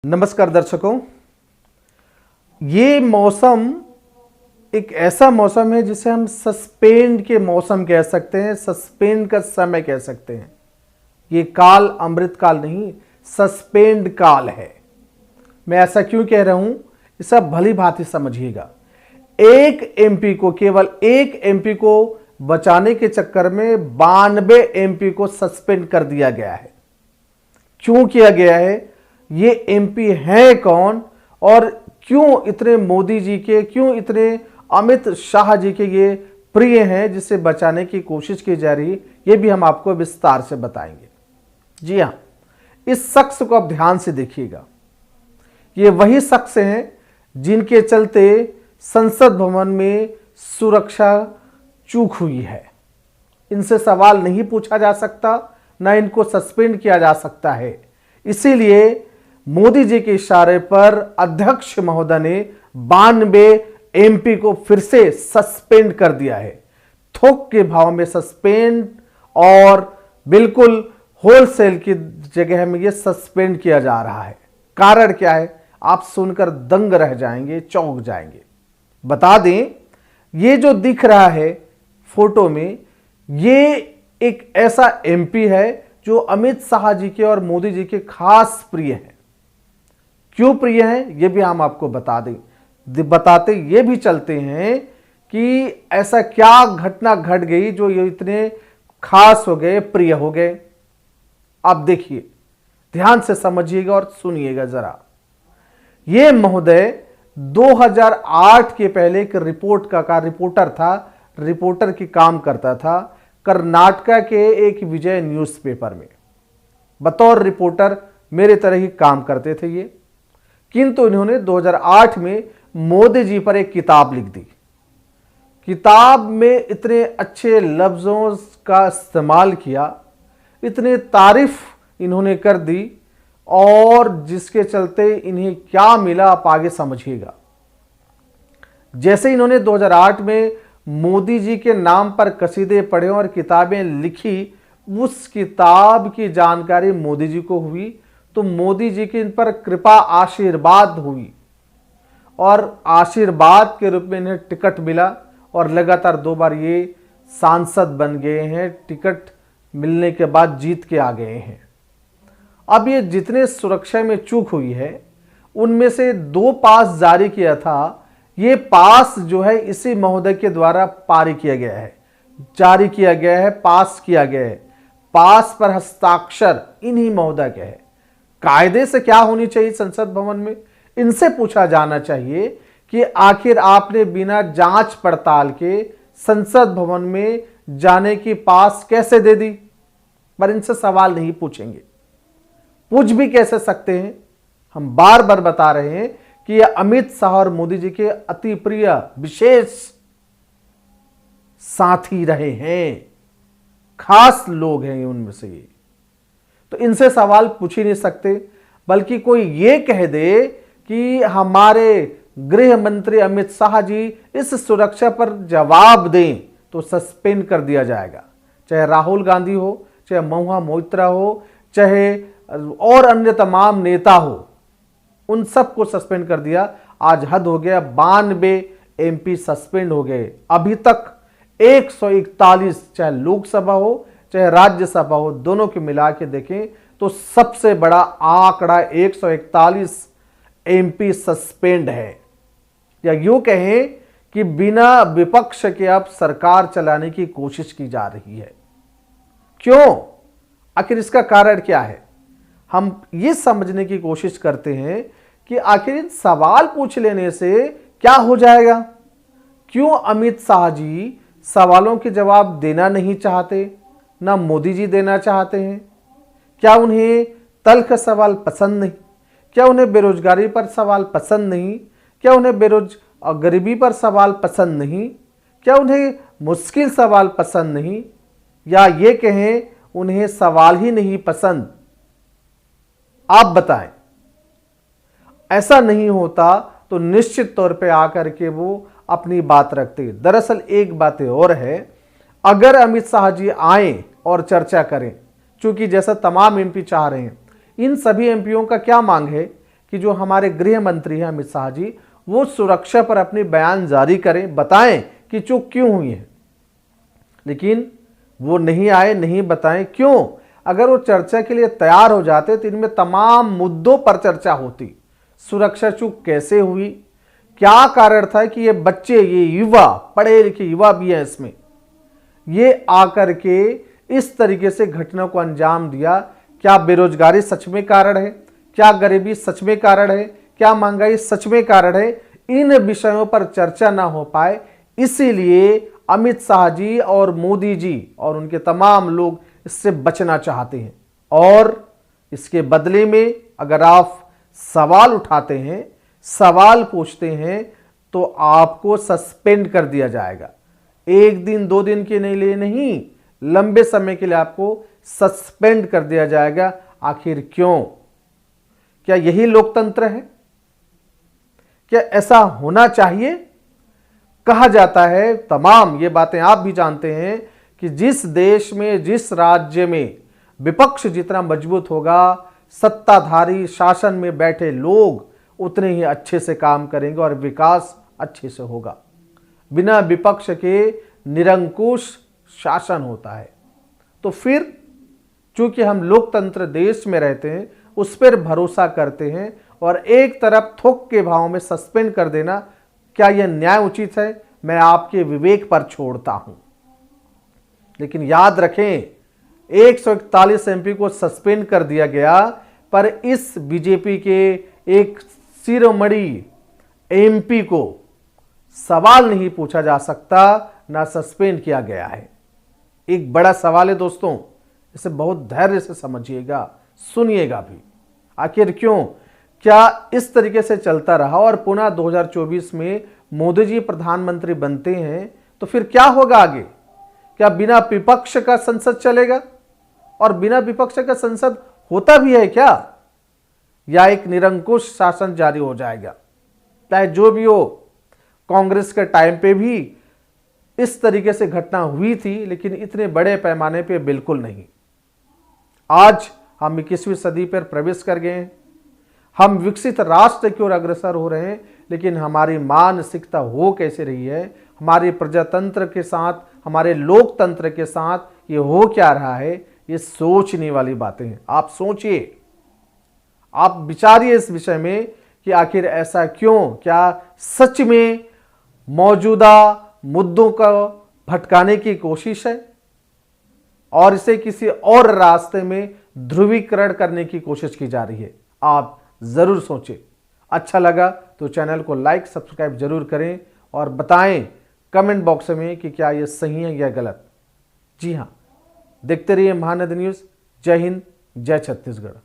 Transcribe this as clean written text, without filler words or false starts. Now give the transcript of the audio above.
नमस्कार दर्शकों, ये मौसम एक ऐसा मौसम है जिसे हम सस्पेंड के मौसम कह सकते हैं, सस्पेंड का समय कह सकते हैं। ये काल अमृत काल नहीं, सस्पेंड काल है। मैं ऐसा क्यों कह रहा हूं, इसे आप भली भांति समझिएगा। एक एमपी को, केवल एक एमपी को बचाने के चक्कर में 92 एमपी को सस्पेंड कर दिया गया है। क्यों किया गया है? ये एमपी हैं कौन और क्यों इतने मोदी जी के, क्यों इतने अमित शाह जी के ये प्रिय हैं जिसे बचाने की कोशिश की जा रही है, ये भी हम आपको विस्तार से बताएंगे। जी हां, इस शख्स को आप ध्यान से देखिएगा। ये वही शख्स हैं जिनके चलते संसद भवन में सुरक्षा चूक हुई है। इनसे सवाल नहीं पूछा जा सकता, ना इनको सस्पेंड किया जा सकता है। इसीलिए मोदी जी के इशारे पर अध्यक्ष महोदय ने 92 एमपी को फिर से सस्पेंड कर दिया है। थोक के भाव में सस्पेंड और बिल्कुल होलसेल की जगह में यह सस्पेंड किया जा रहा है। कारण क्या है, आप सुनकर दंग रह जाएंगे, चौंक जाएंगे। बता दें, ये जो दिख रहा है फोटो में, ये एक ऐसा एमपी है जो अमित शाह जी के और मोदी जी के खास प्रिय हैं। क्यों प्रिय हैं, ये भी हम आपको बताते ये भी चलते हैं कि ऐसा क्या घटना घट गई जो ये इतने खास हो गए, प्रिय हो गए। आप देखिए, ध्यान से समझिएगा और सुनिएगा जरा। ये महोदय 2008 के पहले एक रिपोर्टर था, रिपोर्टर की काम करता था कर्नाटका के एक विजय न्यूज़पेपर में। बतौर रिपोर्टर मेरे तरह ही काम करते थे ये, किंतु इन्होंने 2008 में मोदी जी पर एक किताब लिख दी। किताब में इतने अच्छे लफ्ज़ों का इस्तेमाल किया, इतने तारीफ इन्होंने कर दी, और जिसके चलते इन्हें क्या मिला आप आगे समझिएगा। जैसे इन्होंने 2008 में मोदी जी के नाम पर कसीदे पढ़े और किताबें लिखी, उस किताब की जानकारी मोदी जी को हुई तो मोदी जी की इन पर कृपा आशीर्वाद हुई और आशीर्वाद के रूप में इन्हें टिकट मिला और लगातार 2 बार ये सांसद बन गए हैं। टिकट मिलने के बाद जीत के आ गए हैं। अब ये जितने सुरक्षा में चूक हुई है, उनमें से 2 पास जारी किया था। ये पास जो है इसी महोदय के द्वारा जारी किया गया है, पास किया गया है। पास पर हस्ताक्षर इन्हीं महोदय के हैं। कायदे से क्या होनी चाहिए संसद भवन में, इनसे पूछा जाना चाहिए कि आखिर आपने बिना जांच पड़ताल के संसद भवन में जाने की पास कैसे दे दी। पर इनसे सवाल नहीं पूछेंगे, पूछ भी कैसे सकते हैं। हम बार बार बता रहे हैं कि यह अमित शाह और मोदी जी के अति प्रिय विशेष साथी रहे हैं, खास लोग हैं उनमें से ये। तो इनसे सवाल पूछ ही नहीं सकते। बल्कि कोई ये कह दे कि हमारे गृह मंत्री अमित शाह जी इस सुरक्षा पर जवाब दें तो सस्पेंड कर दिया जाएगा। चाहे राहुल गांधी हो, चाहे महुआ मोइत्रा हो, चाहे और अन्य तमाम नेता हो, उन सबको सस्पेंड कर दिया। आज हद हो गया, 92 एमपी सस्पेंड हो गए। अभी तक 141, चाहे लोकसभा हो चाहे राज्यसभा हो, दोनों के मिला के देखें तो सबसे बड़ा आंकड़ा 141 एमपी सस्पेंड है। या यूं कहें कि बिना विपक्ष के अब सरकार चलाने की कोशिश की जा रही है। क्यों? आखिर इसका कारण क्या है? हम ये समझने की कोशिश करते हैं कि आखिर इन सवाल पूछ लेने से क्या हो जाएगा। क्यों अमित शाह जी सवालों के जवाब देना नहीं चाहते, ना मोदी जी देना चाहते हैं? क्या उन्हें तल्ख सवाल पसंद नहीं? क्या उन्हें बेरोजगारी पर सवाल पसंद नहीं? क्या उन्हें गरीबी पर सवाल पसंद नहीं? क्या उन्हें मुश्किल सवाल पसंद नहीं? या ये कहें उन्हें सवाल ही नहीं पसंद? आप बताएं। ऐसा नहीं होता तो निश्चित तौर पे आकर के वो अपनी बात रखते। दरअसल एक बात और है, अगर अमित शाह जी आए और चर्चा करें, चूंकि जैसा तमाम एमपी चाह रहे हैं, इन सभी एमपीओं का क्या मांग है कि जो हमारे गृह मंत्री हैं अमित शाह जी, वो सुरक्षा पर अपनी बयान जारी करें, बताएं कि चूक क्यों हुई है। लेकिन वो नहीं आए, नहीं बताएं क्यों। अगर वो चर्चा के लिए तैयार हो जाते तो इनमें तमाम मुद्दों पर चर्चा होती। सुरक्षा चूक कैसे हुई, क्या कारण था कि ये बच्चे, ये युवा, पढ़े लिखे युवा भी हैं इसमें, ये आकर के इस तरीके से घटना को अंजाम दिया। क्या बेरोजगारी सच में कारण है, क्या गरीबी सच में कारण है, क्या महंगाई सच में कारण है। इन विषयों पर चर्चा ना हो पाए, इसीलिए अमित शाह जी और मोदी जी और उनके तमाम लोग इससे बचना चाहते हैं। और इसके बदले में अगर आप सवाल उठाते हैं, सवाल पूछते हैं, तो आपको सस्पेंड कर दिया जाएगा। 1 दिन 2 दिन के लिए नहीं, लंबे समय के लिए आपको सस्पेंड कर दिया जाएगा। आखिर क्यों? क्या यही लोकतंत्र है? क्या ऐसा होना चाहिए? कहा जाता है, तमाम ये बातें आप भी जानते हैं, कि जिस देश में, जिस राज्य में विपक्ष जितना मजबूत होगा, सत्ताधारी शासन में बैठे लोग उतने ही अच्छे से काम करेंगे और विकास अच्छे से होगा। बिना विपक्ष के निरंकुश शासन होता है। तो फिर चूंकि हम लोकतंत्र देश में रहते हैं, उस पर भरोसा करते हैं, और एक तरफ थोक के भाव में सस्पेंड कर देना, क्या यह न्याय उचित है? मैं आपके विवेक पर छोड़ता हूं। लेकिन याद रखें, 141 एमपी को सस्पेंड कर दिया गया, पर इस बीजेपी के एक शिरोमणि एमपी को सवाल नहीं पूछा जा सकता, ना सस्पेंड किया गया है। एक बड़ा सवाल है दोस्तों, इसे बहुत धैर्य से समझिएगा, सुनिएगा भी। आखिर क्यों? क्या इस तरीके से चलता रहा और पुनः 2024 में मोदी जी प्रधानमंत्री बनते हैं तो फिर क्या होगा आगे? क्या बिना विपक्ष का संसद चलेगा? और बिना विपक्ष का संसद होता भी है क्या? या एक निरंकुश शासन जारी हो जाएगा? चाहे जो भी हो, कांग्रेस के टाइम पे भी इस तरीके से घटना हुई थी, लेकिन इतने बड़े पैमाने पे बिल्कुल नहीं। आज हम 21वीं सदी पर प्रवेश कर गए हैं, हम विकसित राष्ट्र की ओर अग्रसर हो रहे हैं, लेकिन हमारी मानसिकता हो कैसे रही है, हमारे प्रजातंत्र के साथ, हमारे लोकतंत्र के साथ ये हो क्या रहा है, ये सोचने वाली बातें हैं। आप सोचिए, आप विचारिए इस विषय में कि आखिर ऐसा क्यों? क्या सच में मौजूदा मुद्दों का भटकाने की कोशिश है और इसे किसी और रास्ते में ध्रुवीकरण करने की कोशिश की जा रही है? आप जरूर सोचें। अच्छा लगा तो चैनल को लाइक, सब्सक्राइब जरूर करें और बताएं कमेंट बॉक्स में कि क्या यह सही है या गलत। जी हां, देखते रहिए महानदी न्यूज़। जय हिंद, जय छत्तीसगढ़।